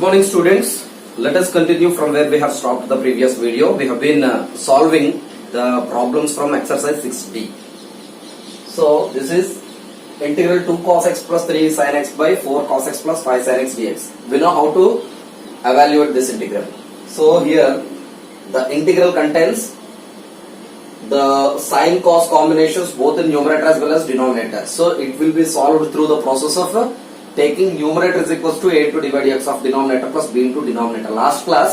morning students. Let us continue from where we have stopped the previous video. We have been solving the problems from exercise 6D. So this is integral 2 cos x plus 3 sin x by 4 cos x plus 5 sin x dx. We know how to evaluate this integral. So here the integral contains the sin cos combinations both in numerator as well as denominator. So it will be solved through the process of taking numerator is equals to a into d by dx of denominator plus b into denominator. Last class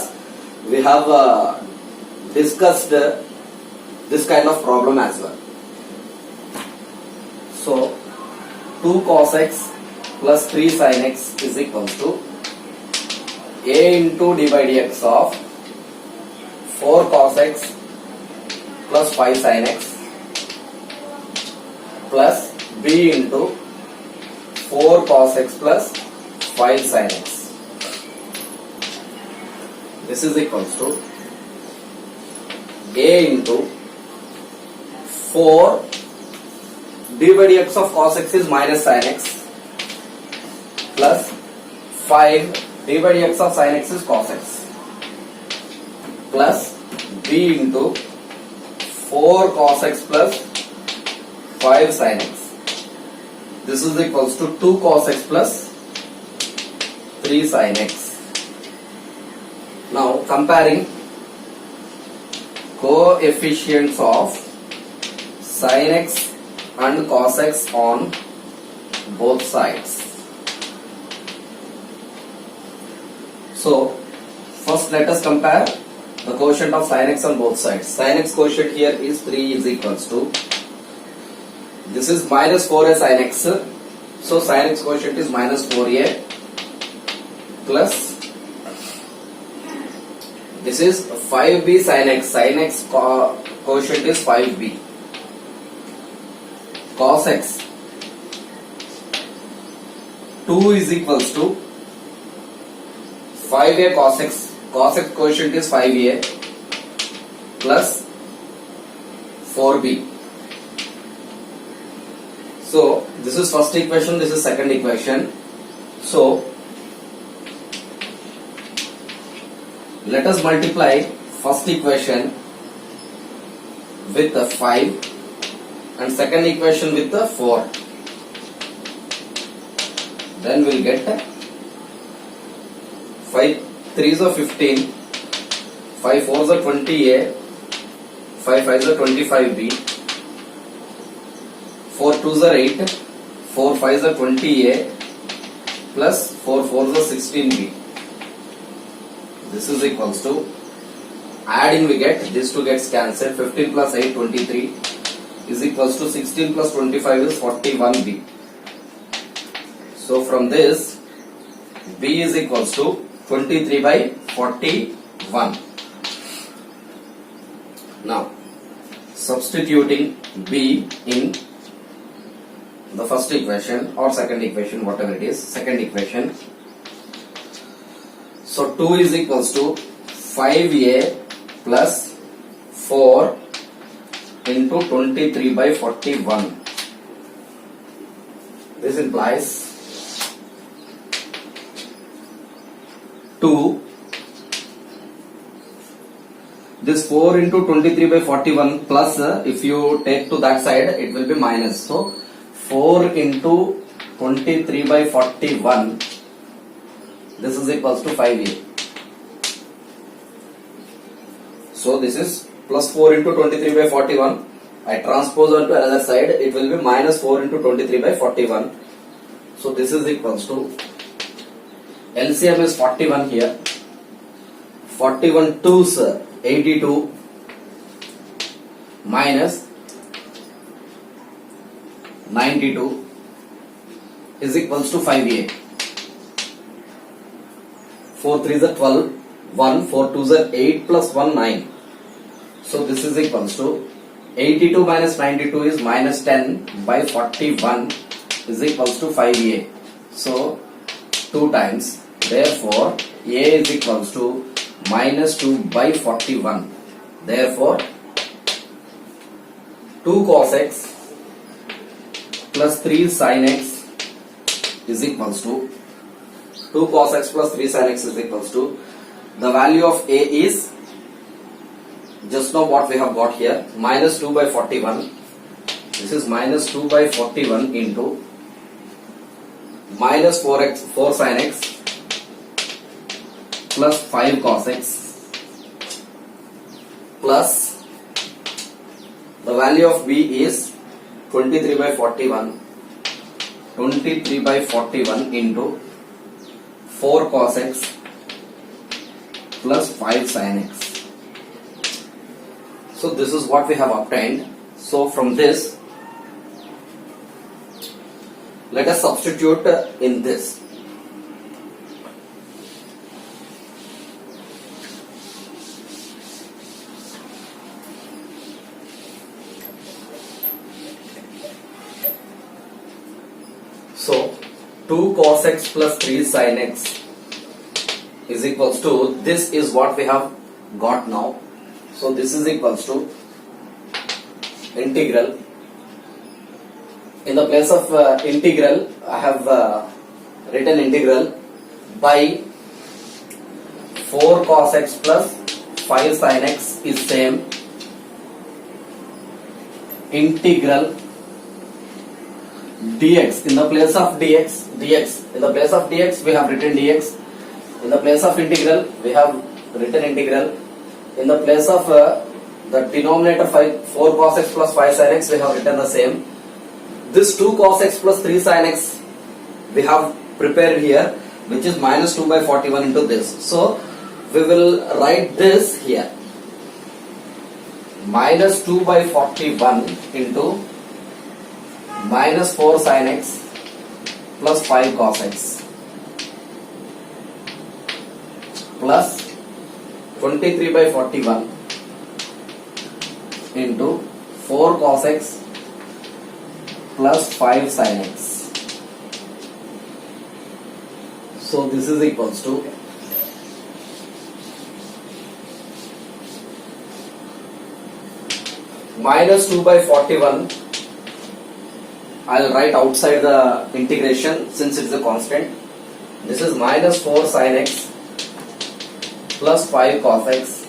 we have discussed this kind of problem as well. So 2 cos x plus 3 sin x is equals to a into d by dx of 4 cos x plus 5 sin x plus b into 4 cos x plus 5 sin x. This is equals to a into 4 d by dx of cos x is minus sin x plus 5 d by dx of sin x is cos x plus b into 4 cos x plus 5 sin x. This is equals to 2 cos x plus 3 sin x. Now comparing coefficients of sin x and cos x on both sides. So first let us compare the quotient of sin x on both sides. Sin x quotient here is 3 is equals to, this is minus 4a sin x, so sin x quotient is minus 4a plus, this is 5b sin x quotient is 5b, cos x 2 is equals to 5a cos x quotient is 5a plus 4b. So this is first equation, this is second equation. So let us multiply first equation with the 5 and second equation with the 4. Then we'll get 5 3s are 15, 5 4s are 20a, 5 5s are 25b, 4 2s are 8, 4 5s are 20a plus 4 4s are 16b. This is equals to, adding we get, this 2 gets cancelled, 15 plus 8 23 is equals to 16 plus 25 is 41b. So from this b is equals to 23 by 41. Now substituting b in the first equation or second equation, whatever it is, second equation. So 2 is equals to 5a plus 4 into 23 by 41. This implies 2, this 4 into 23 by 41 plus, if you take to that side it will be minus. So 4 into 23 by 41, this is equals to 5a. So this is plus 4 into 23 by 41. I transpose on to another side, it will be minus 4 into 23 by 41. So this is equals to, LCM is 41 here. 41 2s 82 minus 92 is equals to 5a. 4 3s are 12, 1, 4 2s are 8 plus 1 9. So this is equals to 82 minus 92 is minus 10 by 41 is equals to 5a. So 2 times, therefore a is equals to minus 2 by 41. Therefore 2 cos x plus 3 sin x is equals to 2 cos x plus 3 sin x is equals to, the value of a is just now what we have got here, minus 2 by 41. This is minus 2 by 41 into minus 4 sin x plus 5 cos x plus the value of b is 23 by 41. 23 by 41 into 4 cos x plus 5 sin x. So this is what we have obtained. So from this, let us substitute in this. So 2 cos x plus 3 sin x is equals to, this is what we have got now. So this is equals to integral. In the place of integral, I have written integral by 4 cos x plus 5 sin x is same integral dx. In the place of dx, in the place of dx we have written dx. In the place of integral we have written integral. In the place of the denominator 4 cos x plus 5 sin x we have written the same. This 2 cos x plus 3 sin x we have prepared here, which is minus 2 by 41 into this. So we will write this here, minus 2 by 41 into minus 4 sin x plus 5 cos x plus 23 by 41 into 4 cos x plus 5 sin x. So this is equals to minus 2 by 41. I'll write outside the integration since it is a constant. This is minus 4 sin x plus 5 cos x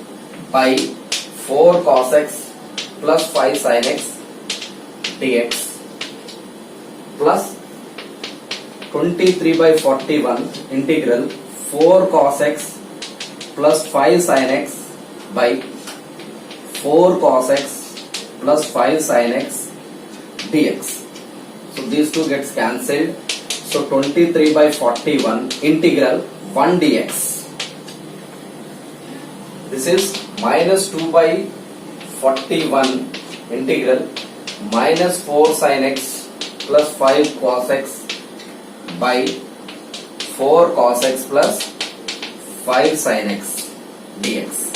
by 4 cos x plus 5 sin x dx plus 23 by 41 integral 4 cos x plus 5 sin x by 4 cos x plus 5 sin x dx. So these two gets cancelled. So 23 by 41 integral 1 dx. This is minus 2 by 41 integral minus 4 sin x plus 5 cos x by 4 cos x plus 5 sin x dx.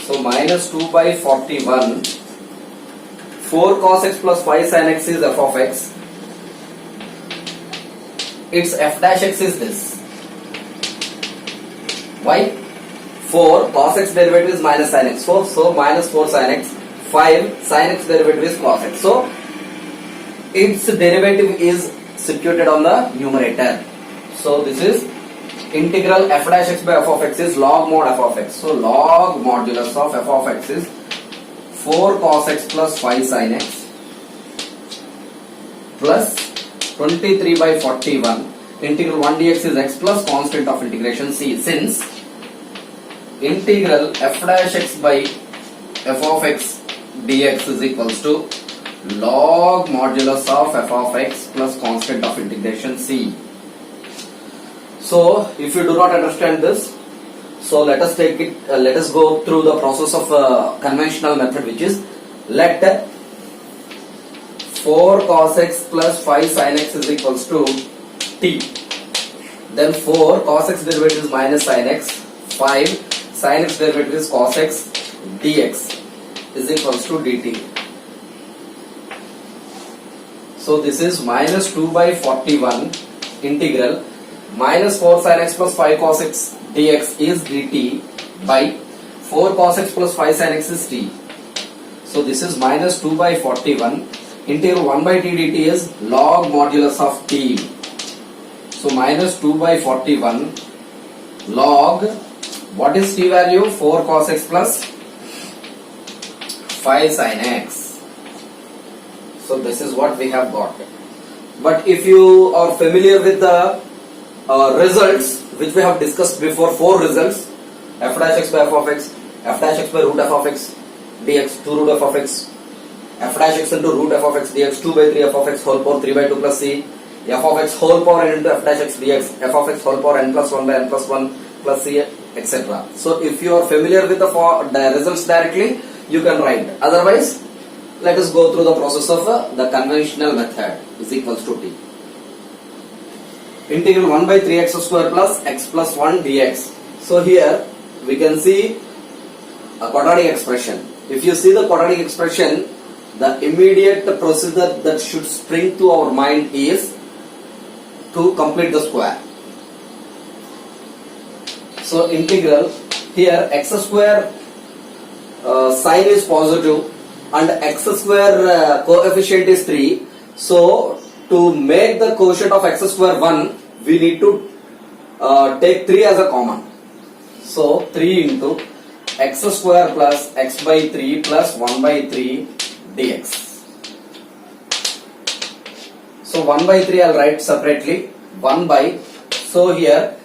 So minus 2 by 41, 4 cos x plus 5 sin x is f of x. Its f dash x is this. Why? 4 cos x derivative is minus sin x. So minus 4 sin x, 5 sin x derivative is cos x. So its derivative is substituted on the numerator. So this is integral f dash x by f of x is log mod f of x. So log modulus of f of x is 4 cos x plus 5 sin x plus 23 by 41 integral 1 dx is x plus constant of integration c. Since integral f dash x by f of x dx is equals to log modulus of f of x plus constant of integration c. So if you do not understand this, so let us take it, let us go through the process of conventional method, which is let 4 cos x plus 5 sin x is equals to t. Then 4 cos x derivative is minus sin x, 5 sin x derivative is cos x dx is equals to dt. So this is minus 2 by 41 integral minus 4 sin x plus 5 cos x dx is dt by 4 cos x plus 5 sin x is t. So this is minus 2 by 41 integral 1 by t dt is log modulus of t. So minus 2 by 41 log, what is t value? 4 cos x plus 5 sin x. So this is what we have got. But if you are familiar with the results which we have discussed before, 4 results, f dash x by f of x, f dash x by root f of x dx, 2 root f of x, f dash x into root f of x dx, 2 by 3 f of x whole power 3 by 2 plus c, f of x whole power n into f dash x dx, f of x whole power n plus 1 by n plus 1 plus c, etc. So if you are familiar with the results directly, you can write. Otherwise, let us go through the process of the conventional method is equals to t. Integral 1 by 3x square plus x plus 1 dx. So here we can see a quadratic expression. If you see the quadratic expression, the immediate procedure that should spring to our mind is to complete the square. So integral, here x square sign is positive and x square coefficient is 3. So to make the quotient of x square 1, we need to take 3 as a common. So 3 into x square plus x by 3 plus 1 by 3 dx. So 1 by 3 I'll write separately. 1 by, so here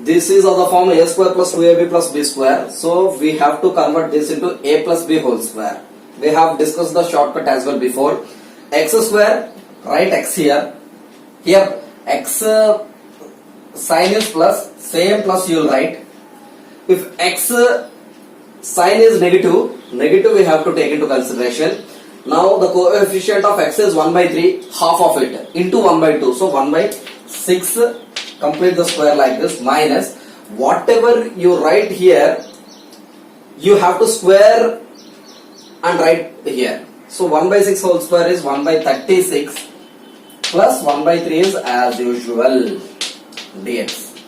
this is of the form a square plus 2ab plus b square. So we have to convert this into a plus b whole square. We have discussed the shortcut as well before. X square, write x here. Here x sign is plus, same plus you will write. If x sign is negative we have to take into consideration. Now the coefficient of x is 1 by 3, half of it into 1 by 2. So 1 by 6, complete the square like this, minus whatever you write here, you have to square and write here. So 1 by 6 whole square is 1 by 36 plus 1 by 3 is as usual dx.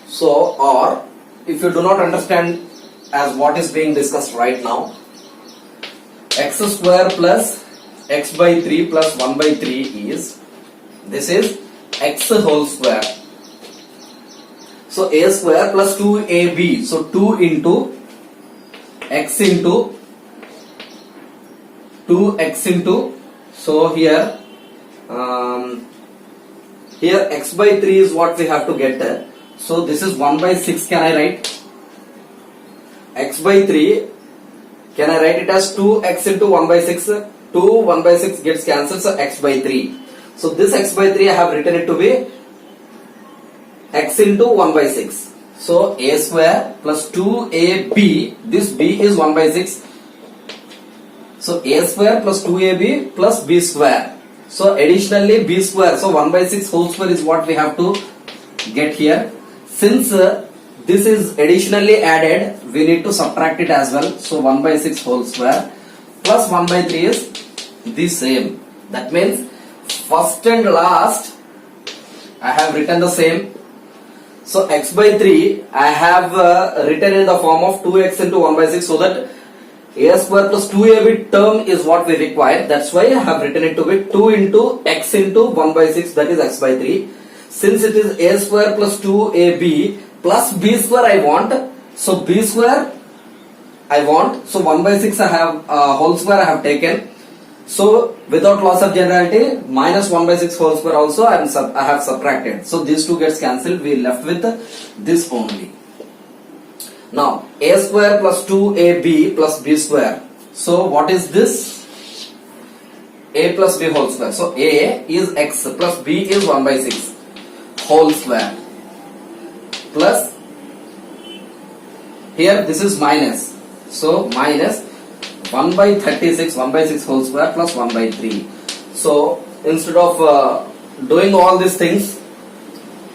So, or if you do not understand as what is being discussed right now, x square plus x by 3 plus 1 by 3 is, this is x whole square. So a square plus 2ab, so 2 into x into 2x into, so here here x by 3 is what we have to get. So this is 1 by 6, can I write? X by 3, can I write it as 2x into 1 by 6? 2, 1 by 6 gets cancelled, so x by 3. So this x by 3 I have written it to be x into 1 by 6. So a square plus 2ab, this b is 1 by 6. So a square plus 2ab plus b square. So additionally b square. So 1 by 6 whole square is what we have to get here. Since this is additionally added, we need to subtract it as well. So 1 by 6 whole square plus 1 by 3 is the same. That means first and last I have written the same. So x by 3 I have written in the form of 2x into 1 by 6, so that a square plus 2ab term is what we require. That's why I have written it to be 2 into x into 1 by 6, that is x by 3. Since it is a square plus 2ab plus b square I want, so b square I want, so 1 by 6 I have whole square I have taken. So without loss of generality, minus 1 by 6 whole square also I have subtracted. So these two gets cancelled, we left with this only. Now a square plus 2ab plus b square. So what is this? A plus b whole square. So a is x plus b is 1 by 6 whole square plus, here this is minus. So minus 1 by 36, 1 by 6 whole square plus 1 by 3. So instead of doing all these things,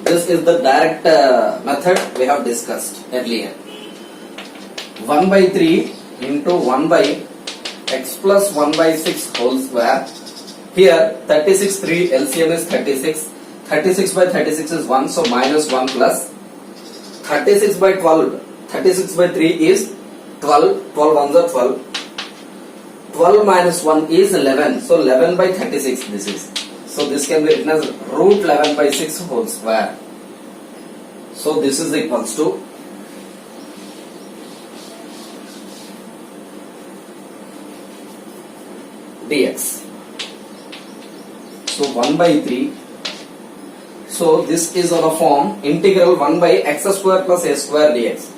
this is the direct method we have discussed earlier. 1 by 3 into 1 by x plus 1 by 6 whole square. Here 36, 3 LCM is 36. 36 by 36 is 1, so minus 1 plus 36 by 12. 36 by 3 is 12. 12 ones are 12. 12 minus 1 is 11. So 11 by 36 this is. So this can be written as root 11 by 6 whole square. So this is equals to dx. So 1 by 3. So this is on the form integral 1 by x square plus a square dx.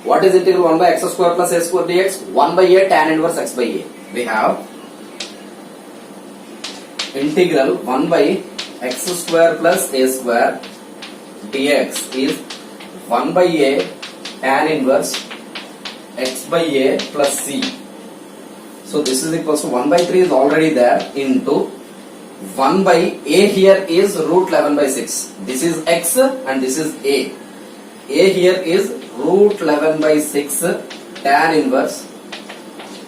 What is integral 1 by x square plus a square dx? 1 by a tan inverse x by a. We have integral 1 by x square plus a square dx is 1 by a tan inverse x by a plus c. So this is equals to 1 by 3 is already there into 1 by a here is root 11 by 6. This is x and this is a. A here is root 11 by 6 tan inverse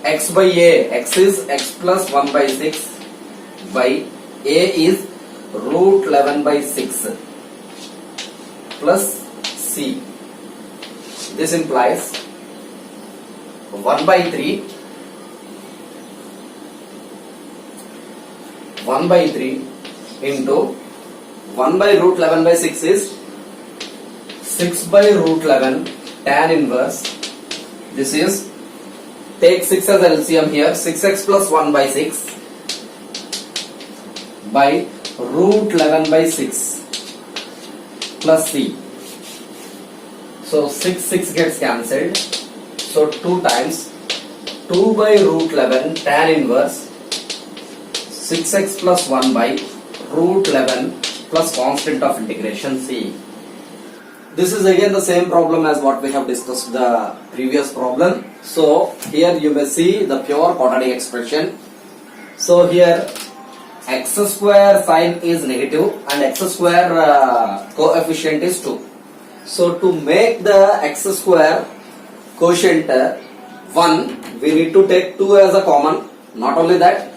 x by a. X is x plus 1 by 6 by a is root 11 by 6 plus c. This implies 1 by 3 1 by 3 into 1 by root 11 by 6 is 6 by root 11 tan inverse. This is, take 6 as LCM here, 6x plus 1 by 6 by root 11 by 6 plus c. So 6 gets cancelled. So 2 times 2 by root 11 tan inverse 6x plus 1 by root 11 plus constant of integration c. This is again the same problem as what we have discussed the previous problem. So here you may see the pure quadratic expression. So here x square sign is negative and x square coefficient is 2. So to make the x square quotient 1, we need to take 2 as a common. Not only that,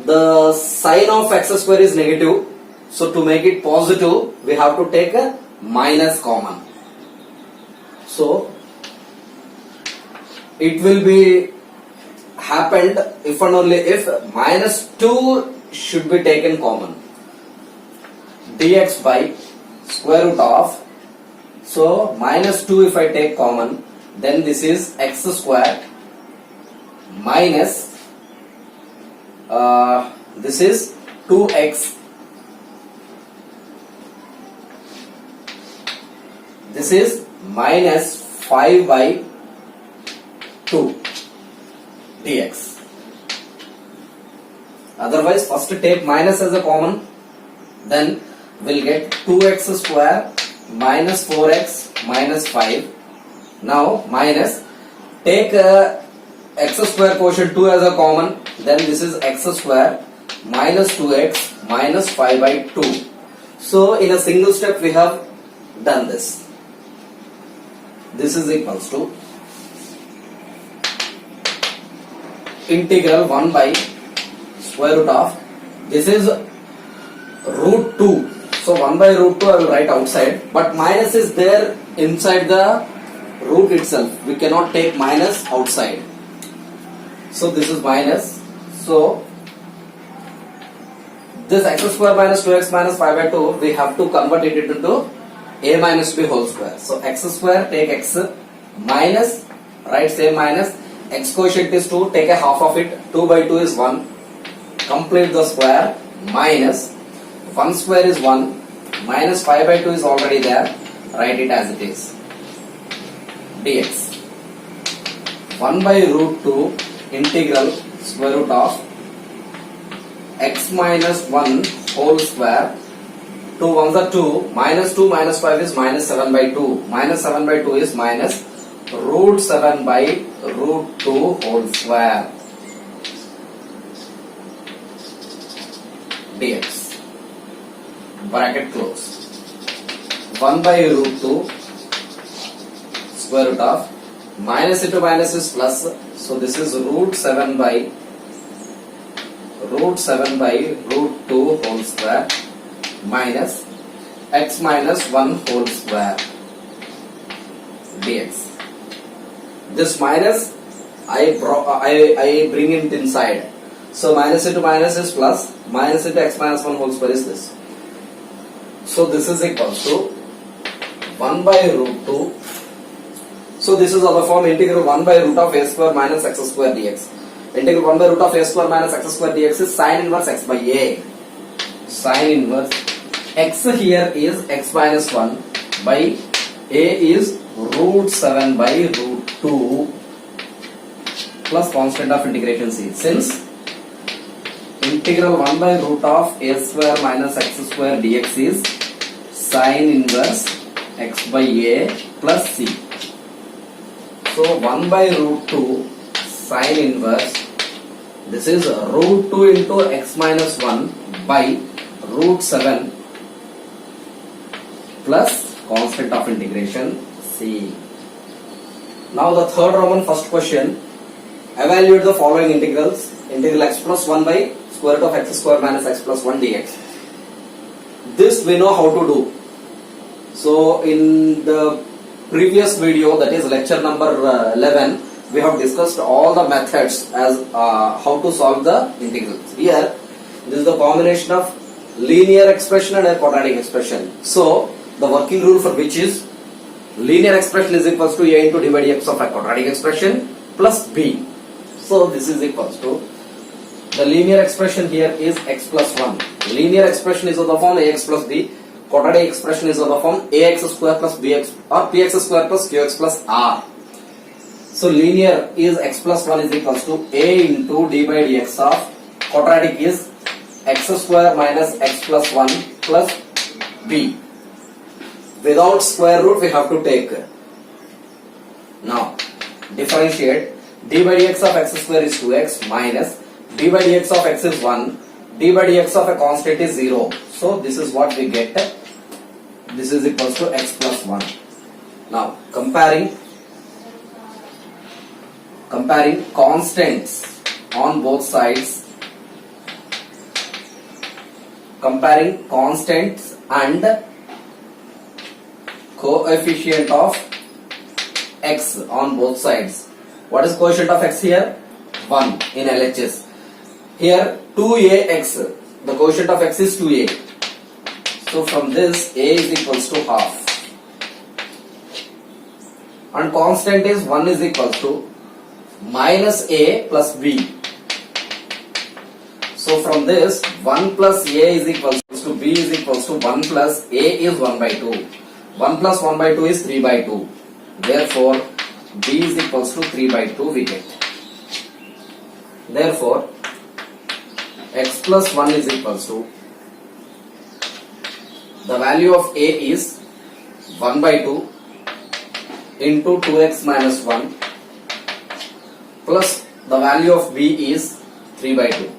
the sign of x square is negative. So to make it positive, we have to take a minus common. So it will be happened if and only if minus 2 should be taken common. Dx by square root of, so minus 2 if I take common, then this is x square minus this is 2x. This is minus 5 by 2 dx. Otherwise, first take minus as a common, then we'll get 2x square minus 4x minus 5. Now minus, take x square quotient 2 as a common, then this is x square minus 2x minus 5 by 2. So in a single step we have done this. This is equals to integral 1 by square root of, this is root 2. So 1 by root 2 I will write outside, but minus is there inside the root itself. We cannot take minus outside. So this is minus. So this x square minus 2x minus 5 by 2, we have to convert it into a minus b whole square. So x square, take x minus, write same minus, x quotient is 2, take a half of it, 2 by 2 is 1, complete the square, minus 1 square is 1, minus 5 by 2 is already there, write it as it is, dx. 1 by root 2 integral square root of x minus 1 whole square, 2 ones are 2, minus 2 minus 5 is minus 7 by 2, minus 7 by 2 is minus root 7 by root 2 whole square dx. Bracket close. 1 by root 2 square root of, minus into minus is plus, so this is root 7 by root 2 whole square minus x minus 1 whole square dx. This minus I bring it inside. So minus into minus is plus, minus into x minus 1 whole square is this. So this is equals to 1 by root 2. So this is of the form integral 1 by root of a square minus x square dx. Integral 1 by root of a square minus x square dx is sin inverse x by a. Sin inverse x here is x minus 1 by a is root 7 by root 2 plus constant of integration c. Since integral 1 by root of a square minus x square dx is sin inverse x by a plus c. So 1 by root 2 sin inverse, this is root 2 into x minus 1 by root 7 plus constant of integration c. Now the third Roman first question, evaluate the following integrals. Integral x plus 1 by square root of x square minus x plus 1 dx. This we know how to do. So in the previous video, that is lecture number 11, we have discussed all the methods as how to solve the integrals. Here, this is the combination of linear expression and a quadratic expression. So the working rule for which is linear expression is equals to a into d by dx of a quadratic expression plus b. So this is equals to, the linear expression here is x plus 1. Linear expression is of the form ax plus b. Quadratic expression is of the form ax square plus bx or px square plus qx plus r. So linear is x plus 1 is equals to a into d by dx of quadratic is x square minus x plus 1 plus b. Without square root we have to take. Now differentiate, d by dx of x square is 2x minus d by dx of x is 1, d by dx of a constant is 0. So this is what we get. This is equals to x plus 1. Now comparing constants on both sides, comparing constants and coefficient of x on both sides. What is coefficient of x here? 1 in LHS. Here 2ax, the quotient of x is 2a. So from this a is equals to half. And constant is 1 is equals to minus a plus b. So from this 1 plus a is equals to b is equals to 1 plus a is 1 by 2. 1 plus 1 by 2 is 3 by 2. Therefore b is equals to 3 by 2 we get. Therefore x plus 1 is equals to, the value of a is 1 by 2 into 2x minus 1 plus the value of b is 3 by 2.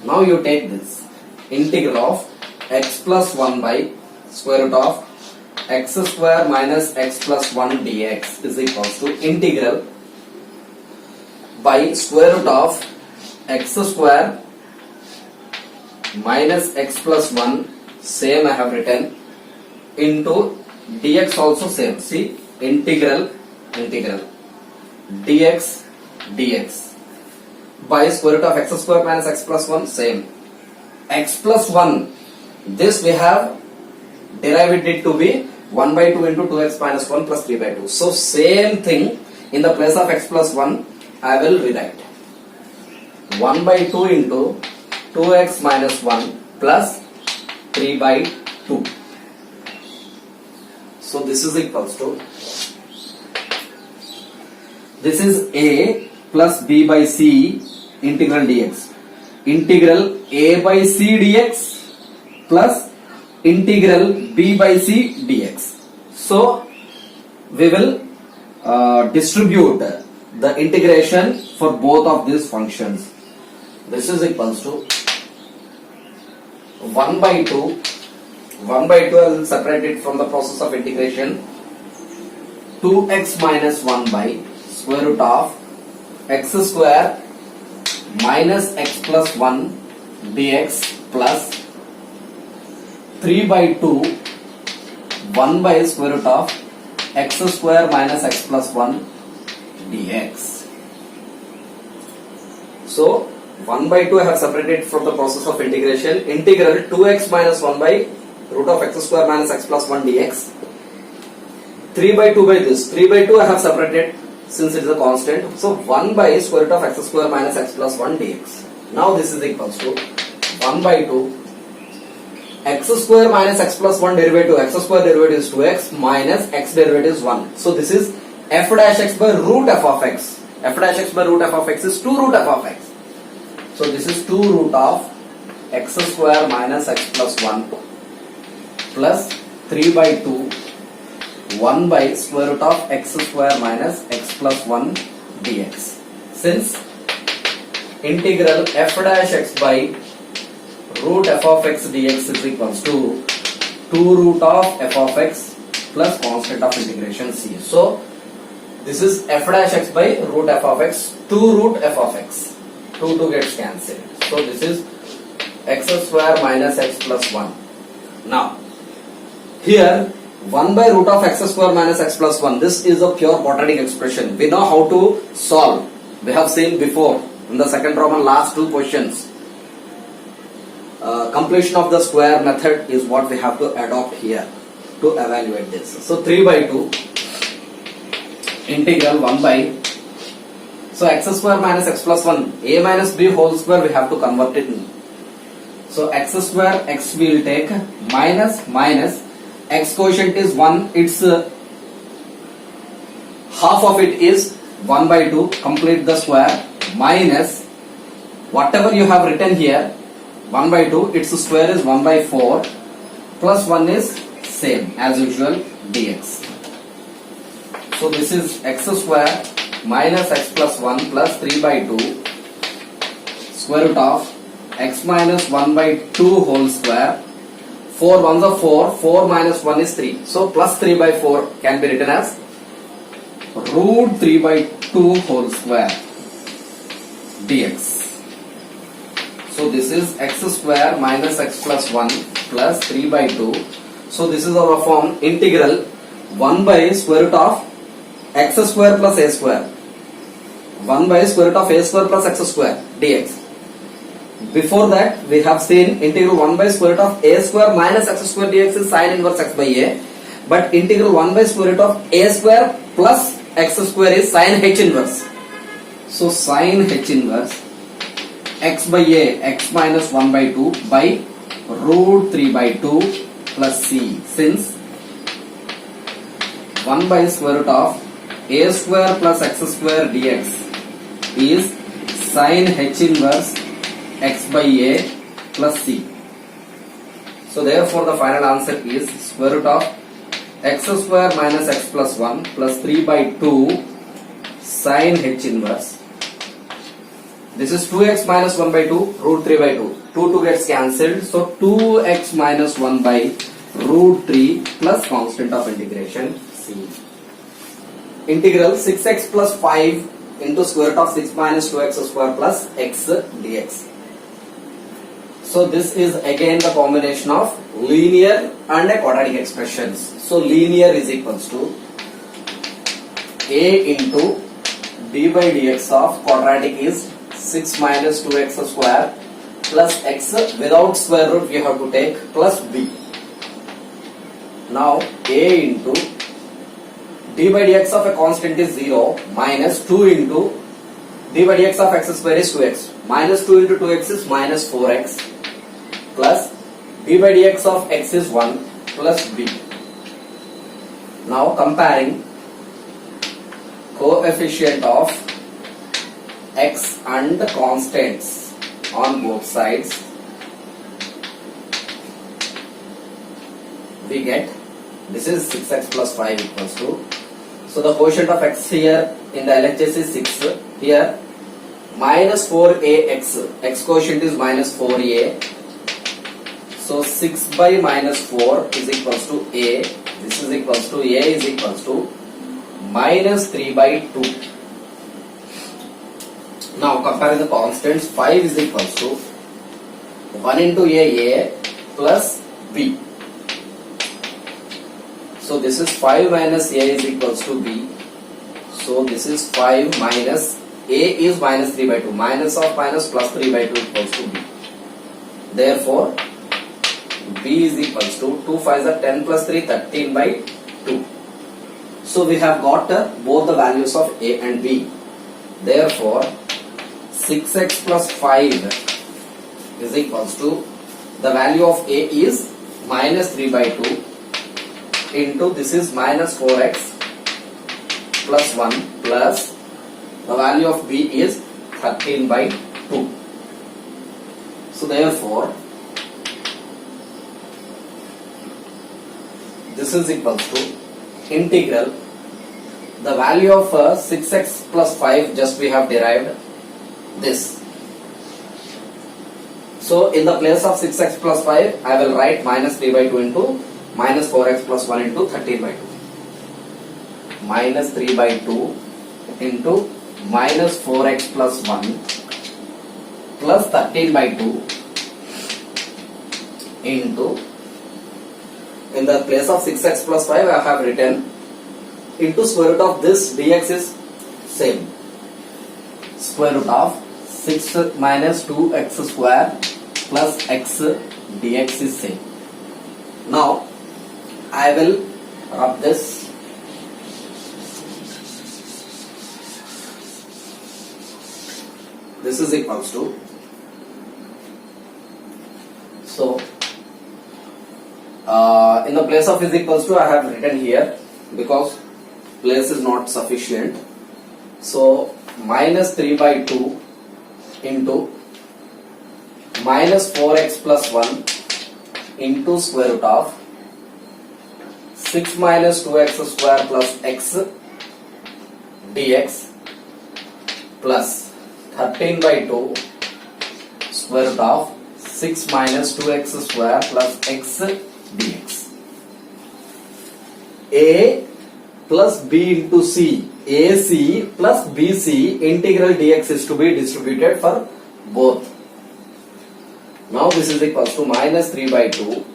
Now you take this integral of x plus 1 by square root of x square minus x plus 1 dx is equals to integral by square root of x square minus x plus 1, same I have written, into dx also same. See, integral dx by square root of x square minus x plus 1, same. X plus 1, this we have derived it to be 1 by 2 into 2x minus 1 plus 3 by 2. So same thing, in the place of x plus 1 I will rewrite 1 by 2 into 2x minus 1 plus 3 by 2. So this is equals to, this is a plus b by c integral dx. Integral a by c dx plus integral b by c dx. So we will distribute the integration for both of these functions. This is equals to 1 by 2. 1 by 2 I will separate it from the process of integration. 2x minus 1 by square root of x square minus x plus 1 dx plus 3 by 2 1 by square root of x square minus x plus 1 dx. So 1 by 2 I have separated from the process of integration. Integral 2x minus 1 by root of x square minus x plus 1 dx. 3 by 2 by this. 3 by 2 I have separated since it is a constant. So 1 by square root of x square minus x plus 1 dx. Now this is equals to 1 by 2 x square minus x plus 1 derivative. X square derivative is 2x minus x derivative is 1. So this is f dash x by root f of x. F dash x by root f of x is 2 root f of x. So this is 2 root of x square minus x plus 1 plus 3 by 2 1 by square root of x square minus x plus 1 dx. Since integral f dash x by root f of x dx is equals to 2 root of f of x plus constant of integration c. So this is f dash x by root f of x, 2 root f of x. 2 gets cancelled. So this is x square minus x plus 1. Now here 1 by root of x square minus x plus 1. This is a pure quadratic expression. We know how to solve. We have seen before in the second Roman last 2 questions. Completion of the square method is what we have to adopt here to evaluate this. So 3 by 2 integral 1 by, so x square minus x plus 1, a minus b whole square we have to convert it in. So x square, x will take minus minus, x quotient is 1, its half of it is 1 by 2, complete the square, minus whatever you have written here 1 by 2, its square is 1 by 4, plus 1 is same as usual dx. So this is x square minus x plus 1 plus 3 by 2 square root of x minus 1 by 2 whole square. 4 ones are 4, 4 minus 1 is 3. So plus 3 by 4 can be written as root 3 by 2 whole square dx. So this is x square minus x plus 1 plus 3 by 2. So this is our form integral 1 by square root of x square plus a square. 1 by square root of a square plus x square dx. Before that we have seen integral 1 by square root of a square minus x square dx is sin inverse x by a. But integral 1 by square root of a square plus x square is sin h inverse. So sin h inverse x by a, x minus 1 by 2 by root 3 by 2 plus c. Since 1 by square root of a square plus x square dx is sin h inverse x by a plus c. So therefore the final answer is square root of x square minus x plus 1 plus 3 by 2 sin h inverse. This is 2x minus 1 by 2 root 3 by 2. 2 gets cancelled. So 2x minus 1 by root 3 plus constant of integration c. Integral 6x plus 5 into square root of 6 minus 2x square plus x dx. So this is again the combination of linear and a quadratic expressions. So linear is equals to a into d by dx of quadratic is 6 minus 2x square plus x without square root we have to take plus b. Now a into d by dx of a constant is 0 minus 2 into d by dx of x square is 2x. Minus 2 into 2x is minus 4x plus d by dx of x is 1 plus b. Now comparing coefficient of x and the constants on both sides, we get this is 6x plus 5 equals to, so the quotient of x here in the LHS is 6, here minus 4ax, x quotient is minus 4a, so 6 by minus 4 is equals to a, this is equals to a is equals to minus 3 by 2. Now compare the constants, 5 is equals to 1 into a plus b. So this is 5 minus a is equals to b. So this is 5 minus A is minus 3 by 2. Minus of minus plus 3 by 2 equals to B. Therefore, B is equals to 2 5s are 10 plus 3, 13 by 2. So we have got both the values of A and B. Therefore, 6x plus 5 is equals to the value of A is minus 3 by 2 into this is minus 4x plus 1 plus the value of B is 13 by 2. So therefore, this is equals to integral the value of 6x plus 5 just we have derived this. So in the place of 6x plus 5 I will write minus 3 by 2 into minus 4x plus 1 into 13 by 2. Minus 3 by 2 into minus 4x plus 1 plus 13 by 2 into, in the place of 6x plus 5 I have written into square root of this dx is same. Square root of 6 minus 2x square plus x dx is same. Now I will rub this. This is equals to, so in the place of is equals to I have written here because place is not sufficient. So minus 3 by 2 into minus 4x plus 1 into square root of 6 minus 2x square plus x dx plus 13 by 2 square root of 6 minus 2x square plus x dx. A plus B into C, AC plus BC integral dx is to be distributed for both. Now this is equals to minus 3 by 2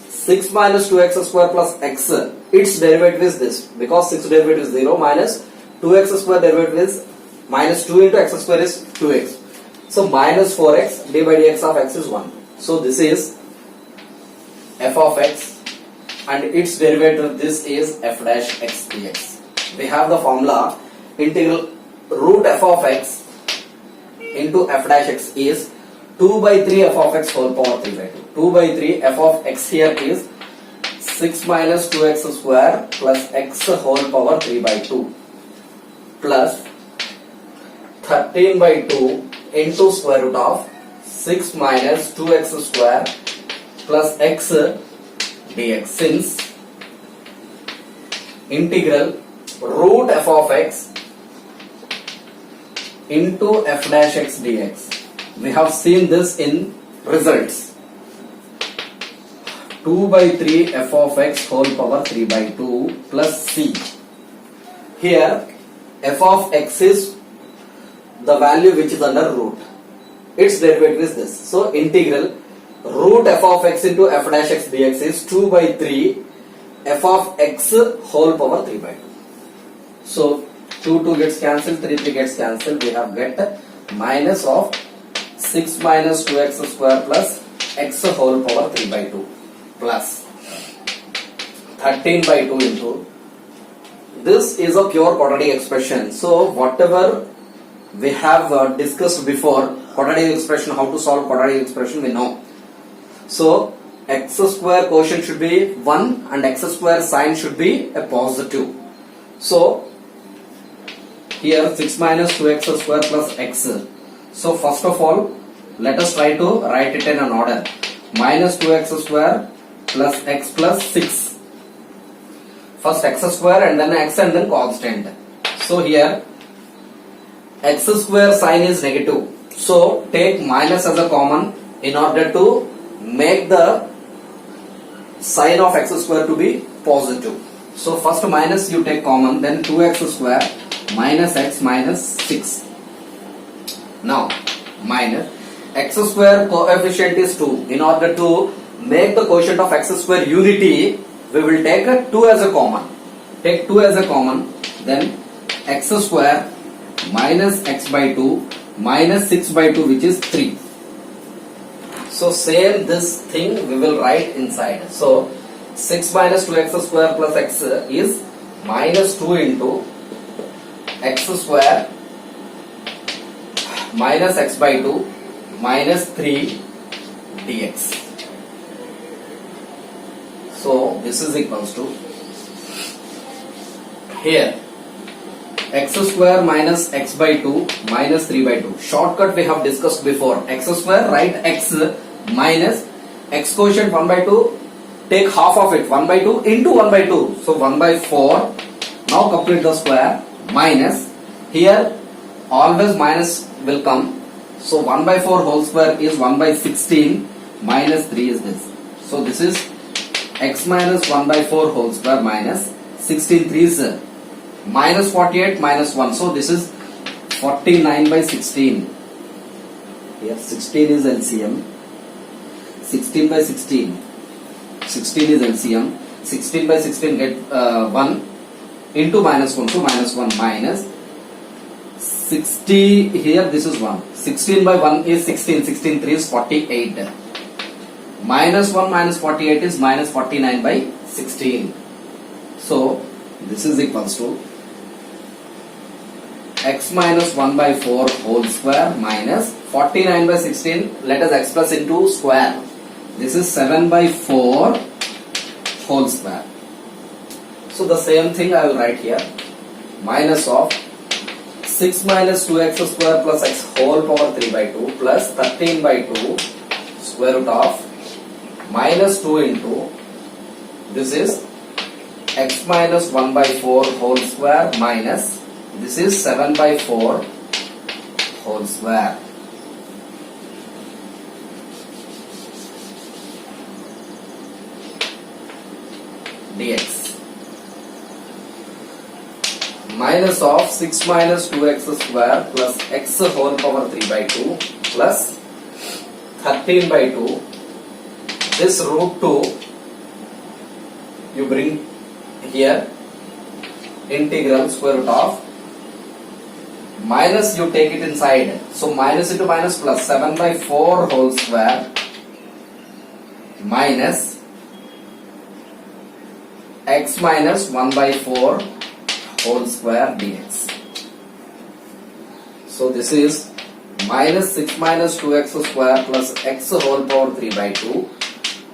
6 minus 2x square plus x, its derivative is this because 6 derivative is 0 minus 2x square derivative is minus 2 into x square is 2x. So minus 4x d by dx of x is 1. So this is f of x and its derivative this is f dash x dx. We have the formula integral root f of x into f dash x is 2 by 3 f of x whole power 3 by 2. 2 by 3 f of x here is 6 minus 2x square plus x whole power 3 by 2 plus 13 by 2 into square root of 6 minus 2x square plus x dx. Since integral root f of x into f dash x dx, we have seen this in results. 2 by 3 f of x whole power 3 by 2 plus c. Here f of x is the value which is under root. Its derivative is this. So integral root f of x into f dash x dx is 2 by 3 f of x whole power 3 by 2. So 2 gets cancelled, 3 gets cancelled. We have get minus of 6 minus 2x square plus x whole power 3 by 2 plus 13 by 2 into, this is a pure quadratic expression. So whatever we have discussed before, quadratic expression, how to solve quadratic expression we know. So x square quotient should be 1 and x square sign should be a positive. So here 6 minus 2x square plus x. So first of all let us try to write it in an order. Minus 2x square plus x plus 6. First x square and then x and then constant. So here x square sign is negative. So take minus as a common in order to make the sign of x square to be positive. So first minus you take common, then 2x square minus x minus 6. Now minus x square coefficient is 2. In order to make the quotient of x square unity, we will take 2 as a common. Take 2 as a common, then x square minus x by 2 minus 6 by 2, which is 3. So same this thing we will write inside. So 6 minus 2x square plus x is minus 2 into x square minus x by 2 minus 3 dx. So this is equals to, here x square minus x by 2 minus 3 by 2. Shortcut we have discussed before. X square, write x minus x quotient 1 by 2, take half of it, 1 by 2 into 1 by 2. So 1 by 4. Now complete the square, minus, here always minus will come. So 1 by 4 whole square is 1 by 16 minus 3 is this. So this is x minus 1 by 4 whole square minus 16, 3 is minus 48 minus 1. So this is 49 by 16. Here 16 is LCM. 16 by 16. 16 is LCM. 16 by 16 get 1 into minus 1. So minus 1 minus 60. Here this is 1. 16 by 1 is 16. 16 3 is 48. Minus 1 minus 48 is minus 49 by 16. So this is equals to x minus 1 by 4 whole square minus 49 by 16. Let us express into square. This is 7 by 4 whole square. So the same thing I will write here. Minus of 6 minus 2x square plus x whole power 3 by 2 plus 13 by 2 square root of minus 2 into, this is x minus 1 by 4 whole square minus, this is 7 by 4 whole square. Dx. Minus of 6 minus 2x square plus x whole power 3 by 2 plus 13 by 2. This root 2 you bring here, integral square root of, minus you take it inside. So minus into minus plus 7 by 4 whole square minus x minus 1 by 4 whole square dx. So this is minus 6 minus 2x square plus x whole power 3 by 2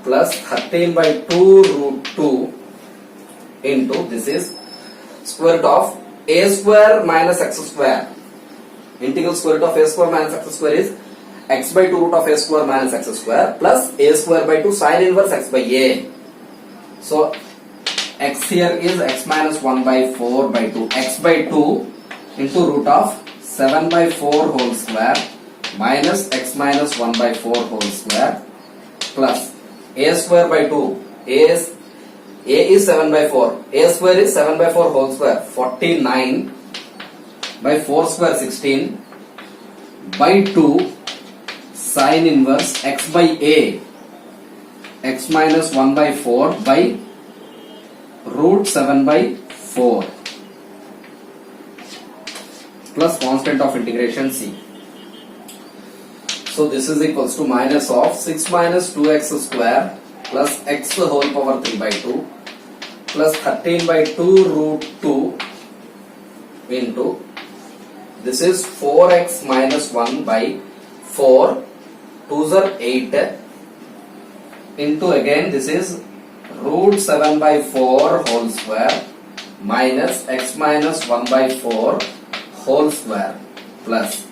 plus 13 by 2 root 2 into, this is square root of a square minus x square. Integral square root of a square minus x square is x by 2 root of a square minus x square plus a square by 2 sine inverse x by a. So x here is x minus 1 by 4 by 2, x by 2 into root of 7 by 4 whole square minus x minus 1 by 4 whole square plus a square by 2. A is 7 by 4. A square is 7 by 4 whole square. 49 by 4 square 16 by 2 sine inverse x by a. X minus 1 by 4 by root 7 by 4 plus constant of integration c. So this is equals to minus of 6 minus 2x square plus x whole power 3 by 2 plus 13 by 2 root 2 into, this is 4x minus 1 by 4, 2s are 8 into, again this is root 7 by 4 whole square minus x minus 1 by 4 whole square plus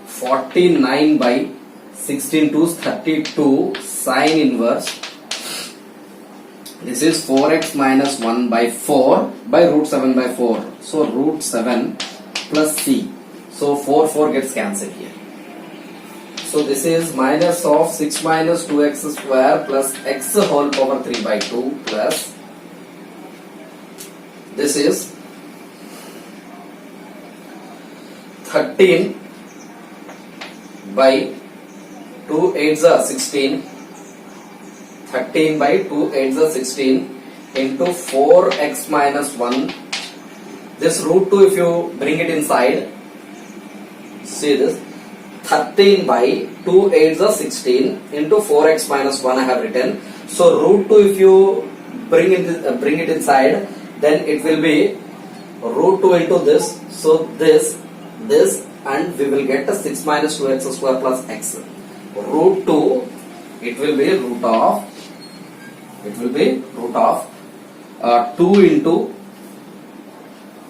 49 by 16 to 32 sine inverse, this is 4x minus 1 by 4 by root 7 by 4. So root 7 plus c. So 4 gets cancelled here. So this is minus of 6 minus 2x square plus x whole power 3 by 2 plus, this is 13 by 2 8s are 16, 13 by 2 8s are 16 into 4x minus 1 This root 2, if you bring it inside, see this, 13 by 2 8 is 16 into 4x minus 1 I have written. So root 2, if you bring it inside, then it will be root 2 into this. So this, and we will get 6 minus 2x square plus x. Root 2, it will be root of 2 into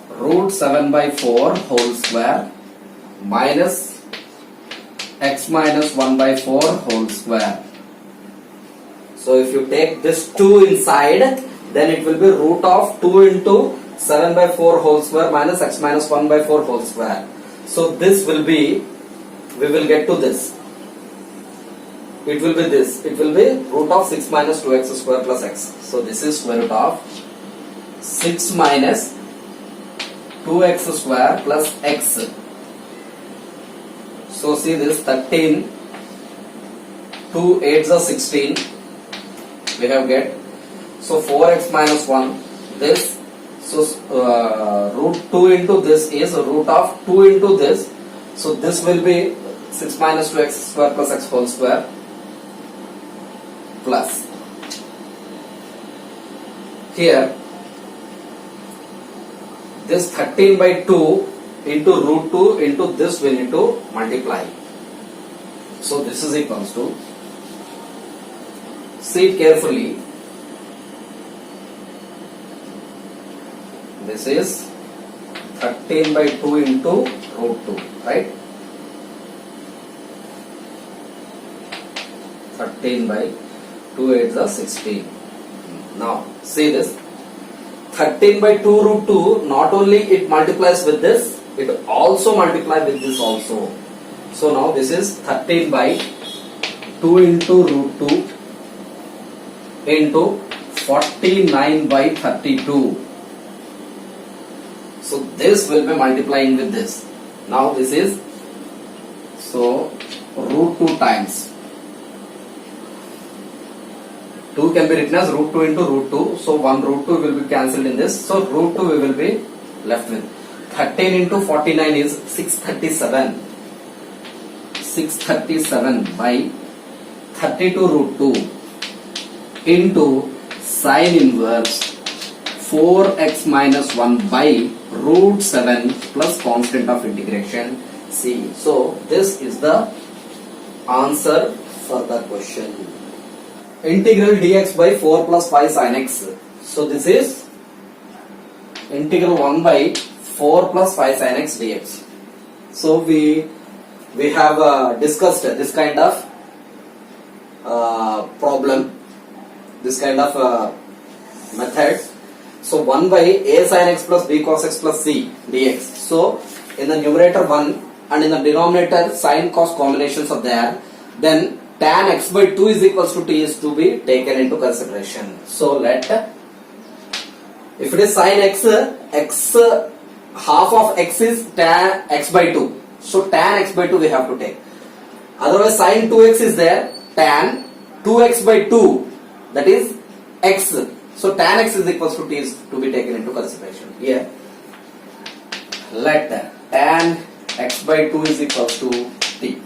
root 7 by 4 whole square minus x minus 1 by 4 whole square. So if you take this 2 inside, then it will be root of 2 into 7 by 4 whole square minus x minus 1 by 4 whole square. So this will be, we will get to this. It will be this. It will be root of 6 minus 2x square plus x. So this is square root of 6 minus 2x square plus x. So see this, 13, 2 8 is 16. We have get. So 4x minus 1. This. So root 2 into this is root of 2 into this. So this will be 6 minus 2x square plus x whole square plus. Here this 13 by 2 into root 2 into this we need to multiply. So this is equals to, see it carefully, this is 13 by 2 into root 2, right? 13 by 2 8 is 16. Now see this, 13 by 2 root 2, not only it multiplies with this, it also multiplies with this also. So now this is 13 by 2 into root 2 into 49 by 32. So this will be multiplying with this. Now this is, so root 2 times. 2 can be written as root 2 into root 2. So 1 root 2 will be cancelled in this. So root 2 we will be left with. 13 into 49 is 637. 637 by 32 root 2 into sine inverse 4x minus 1 by root 7 plus constant of integration c. So this is the answer for the question. Integral dx by 4 plus 5 sin x. So this is integral 1 by 4 plus 5 sin x dx. So we have discussed this kind of problem, this kind of method. So 1 by a sin x plus b cos x plus c dx. So in the numerator 1 and in the denominator sin cos combinations are there. Then tan x by 2 is equals to t is to be taken into consideration. So let, if it is sin x, half of x is tan x by 2. So tan x by 2 we have to take. Otherwise sin 2x is there, tan 2x by 2, that is x. So tan x is equals to t is to be taken into consideration. Here let tan x by 2 is equals to t.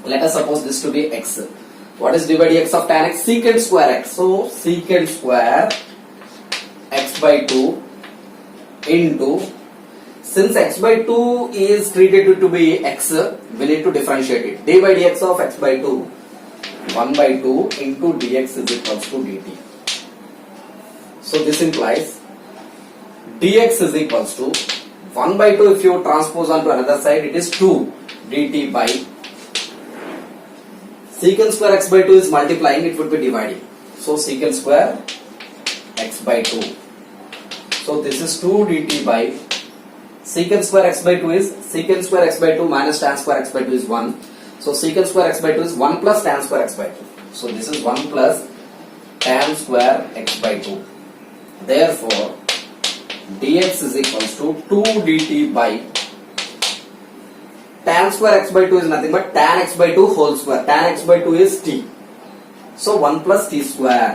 Let us suppose this to be x. What is d by dx of tan x? Secant square x. So secant square x by 2 into, since x by 2 is treated to be x, we need to differentiate it. D by dx of x by 2, 1 by 2 into dx is equals to dt. So this implies dx is equals to 1 by 2, if you transpose onto another side, it is 2 dt by secant square x by 2 is multiplying, it would be dividing. So secant square x by 2. So this is 2 dt by secant square x by 2 is secant square x by 2 minus tan square x by 2 is 1. So secant square x by 2 is 1 plus tan square x by 2. So this is 1 plus tan square x by 2. Therefore dx is equals to 2 dt by tan square x by 2 is nothing but tan x by 2 whole square. Tan x by 2 is t. So 1 plus t square.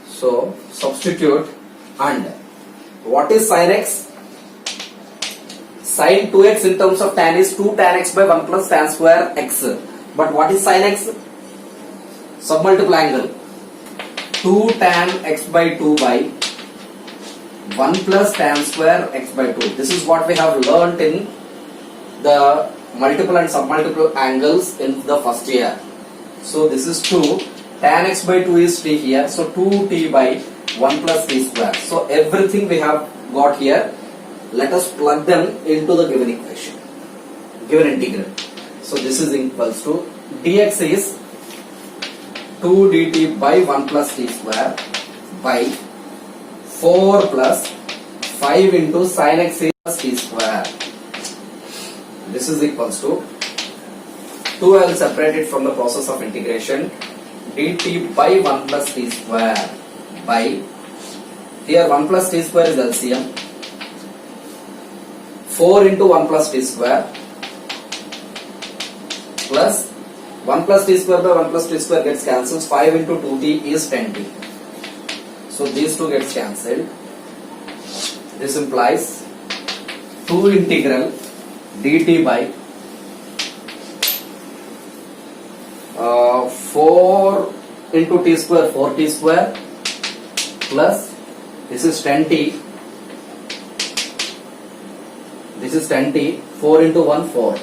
So substitute and What is sin x? Sin 2x in terms of tan is 2 tan x by 1 plus tan square x. But what is sin x? Submultiple angle. 2 tan x by 2 by 1 plus tan square x by 2. This is what we have learnt in the multiple and submultiple angles in the first year. So this is 2. Tan x by 2 is t here. So 2t by 1 plus t square. So everything we have got here. Let us plug them into the given equation, given integral. So this is equals to dx is 2 dt by 1 plus t square by 4 plus 5 into sin x plus t square. This is equals to 2. I will separate it from the process of integration. Dt by 1 plus t square by, here 1 plus t square is LCM, 4 into 1 plus t square plus 1 plus t square by 1 plus t square gets cancelled. 5 into 2t is 10t. So these two gets cancelled. This implies 2 integral dt by 4 into t square 4t square plus this is 10t. This is 10t. 4 into 1 4.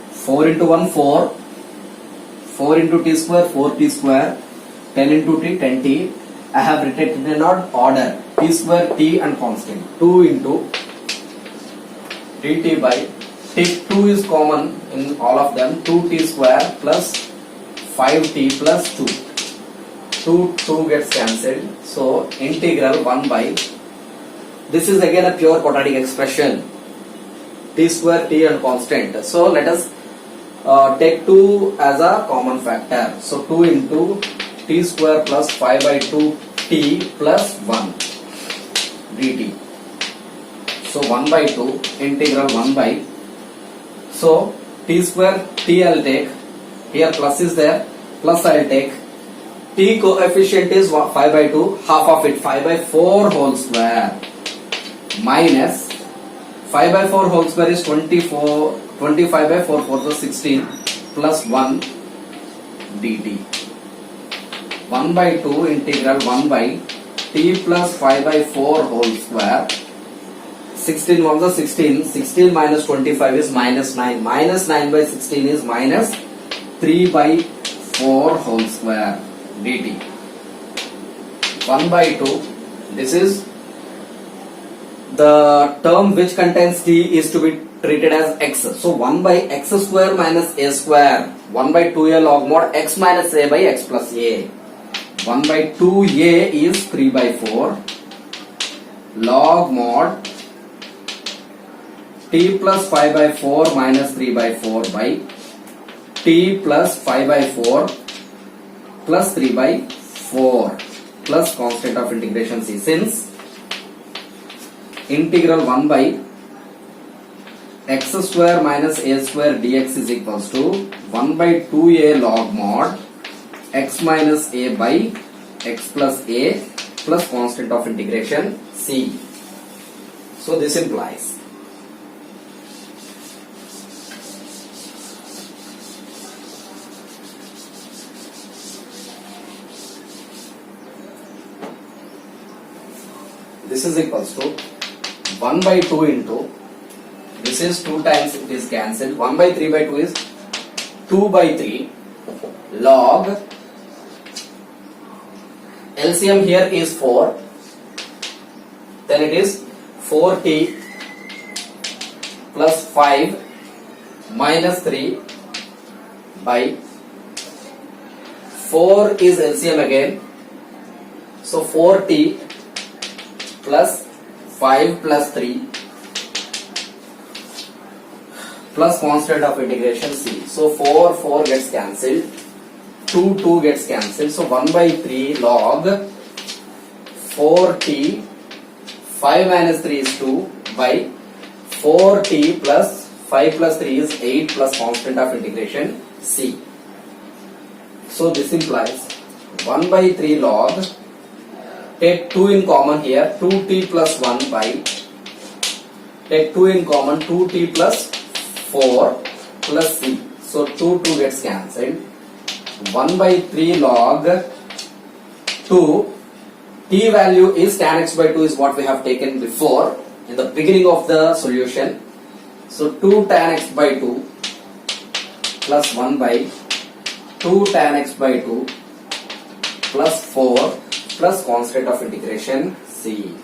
4 into 1 4. 4 into t square 4t square. 10 into t 10t. I have written in an order t square t and constant. 2 into dt by t, 2 is common in all of them. 2t square plus 5t plus 2. 2 gets cancelled. So integral 1 by, this is again a pure quadratic expression, t square t and constant. So let us take 2 as a common factor. So 2 into t square plus 5 by 2 t plus 1 dt. So 1 by 2 integral 1 by, so t square t I will take, here plus is there, plus I will take, t coefficient is 5 by 2, half of it 5 by 4 whole square minus 5 by 4 whole square is 24, 25 by 4 4 is 16 plus 1 dt. 1 by 2 integral 1 by t plus 5 by 4 whole square. 16 1 is 16. 16 minus 25 is minus 9. Minus 9 by 16 is minus 3 by 4 whole square dt. 1 by 2. This is the term which contains t is to be treated as x. So 1 by x square minus a square. 1 by 2a log mod x minus a by x plus a. 1 by 2a is 3 by 4 log mod t plus 5 by 4 minus 3 by 4 by t plus 5 by 4 plus 3 by 4 plus constant of integration c. Since integral 1 by x square minus a square dx is equals to 1 by 2a log mod x minus a by x plus a plus constant of integration c. So this implies this is equals to 1 by 2 into, this is 2 times it is cancelled, 1 by 3 by 2 is 2 by 3 log, LCM here is 4, then it is 4t plus 5 minus 3 by 4 is LCM again, so 4t plus 5 plus 3 plus constant of integration c. So 4 gets cancelled, 2 gets cancelled. So 1 by 3 log 4t, 5 minus 3 is 2 by 4t plus 5 plus 3 is 8 plus constant of integration c. So this implies 1 by 3 log Take 2 in common here, 2t plus 1 by, take 2 in common, 2t plus 4 plus c. So 2 gets cancelled. 1 by 3 log 2, t value is tan x by 2 is what we have taken before in the beginning of the solution. So 2 tan x by 2 plus 1 by 2 tan x by 2 plus 4 plus constant of integration c.